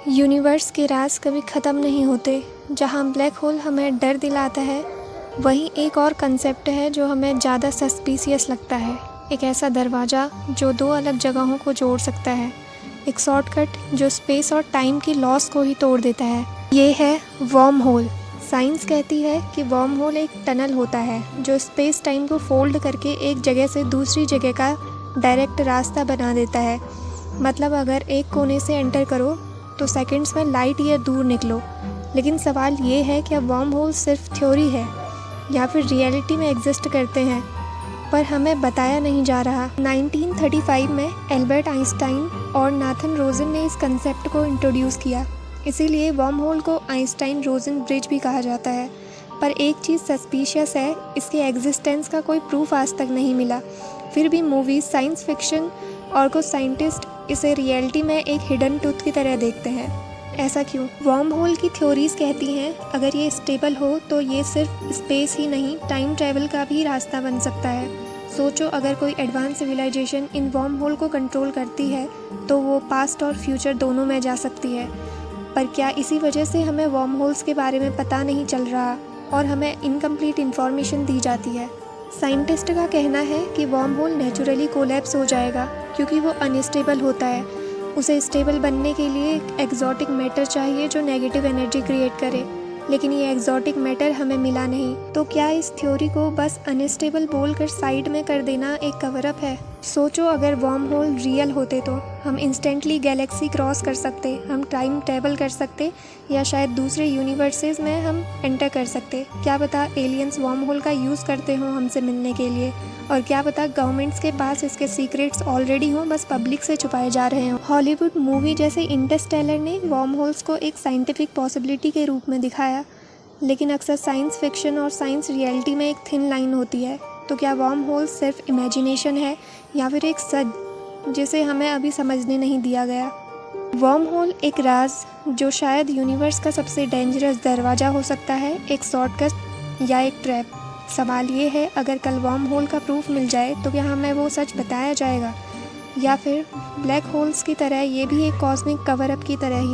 Universe के राज कभी ख़त्म नहीं होते। जहाँ ब्लैक होल हमें डर दिलाता है, वहीं एक और कंसेप्ट है जो हमें ज़्यादा सस्पिशियस लगता है। एक ऐसा दरवाज़ा जो दो अलग जगहों को जोड़ सकता है, एक शॉर्टकट जो स्पेस और टाइम की लॉस को ही तोड़ देता है। ये है वर्म होल। साइंस कहती है कि वर्म होल एक टनल होता है जो स्पेस टाइम को फोल्ड करके एक जगह से दूसरी जगह का डायरेक्ट रास्ता बना देता है। मतलब अगर एक कोने से एंटर करो तो सेकंड्स में लाइट ईयर दूर निकलो। लेकिन सवाल ये है कि वर्म होल सिर्फ थ्योरी है या फिर रियलिटी में एग्जिस्ट करते हैं, पर हमें बताया नहीं जा रहा। 1935 में एल्बर्ट आइंस्टाइन और नाथन रोजन ने इस कंसेप्ट को इंट्रोड्यूस किया। इसीलिए वर्म होल को आइंस्टाइन रोजन ब्रिज भी कहा जाता है। पर एक चीज़ सस्पिशियस है, इसके एग्जिस्टेंस का कोई प्रूफ आज तक नहीं मिला। फिर भी मूवीज़, साइंस फिक्शन और कुछ साइंटिस्ट इसे रियलिटी में एक हिडन ट्रूथ की तरह देखते हैं। ऐसा क्यों? वर्म होल की थ्योरीज कहती हैं अगर ये स्टेबल हो तो ये सिर्फ स्पेस ही नहीं, टाइम ट्रैवल का भी रास्ता बन सकता है। सोचो, अगर कोई एडवांस सिविलाइजेशन इन वर्म होल को कंट्रोल करती है तो वो पास्ट और फ्यूचर दोनों में जा सकती है। पर क्या इसी वजह से हमें वर्म होल्स के बारे में पता नहीं चल रहा और हमें इनकम्प्लीट इन्फॉर्मेशन दी जाती है? साइंटिस्ट का कहना है कि वर्म होल नेचुरली कोलैप्स हो जाएगा क्योंकि वो अनस्टेबल होता है। उसे स्टेबल बनने के लिए एक एक्जॉटिक मैटर चाहिए जो नेगेटिव एनर्जी क्रिएट करे, लेकिन ये एक्जॉटिक मैटर हमें मिला नहीं। तो क्या इस थ्योरी को बस अनस्टेबल बोलकर साइड में कर देना एक कवर अप है? सोचो, अगर वर्म होल रियल होते तो हम इंस्टेंटली गैलेक्सी क्रॉस कर सकते, हम टाइम ट्रैवल कर सकते, या शायद दूसरे यूनिवर्सेस में हम एंटर कर सकते। क्या पता एलियंस वर्म होल का यूज़ करते हों हमसे मिलने के लिए, और क्या पता गवर्नमेंट्स के पास इसके सीक्रेट्स ऑलरेडी हों, बस पब्लिक से छुपाए जा रहे हों। हॉलीवुड मूवी जैसे इंटरस्टेलर ने वर्म होल्स को एक साइंटिफिक पॉसिबिलिटी के रूप में दिखाया, लेकिन अक्सर साइंस फिक्शन और साइंस रियलिटी में एक थिन लाइन होती है। तो क्या वर्म होल सिर्फ इमेजिनेशन है या फिर एक सच जिसे हमें अभी समझने नहीं दिया गया? वर्म होल एक राज जो शायद यूनिवर्स का सबसे डेंजरस दरवाज़ा हो सकता है, एक शॉर्टकट या एक ट्रैप। सवाल ये है, अगर कल वर्म होल का प्रूफ मिल जाए तो क्या हमें वो सच बताया जाएगा, या फिर ब्लैक होल्स की तरह ये भी एक कॉस्मिक कवर अप की तरह ही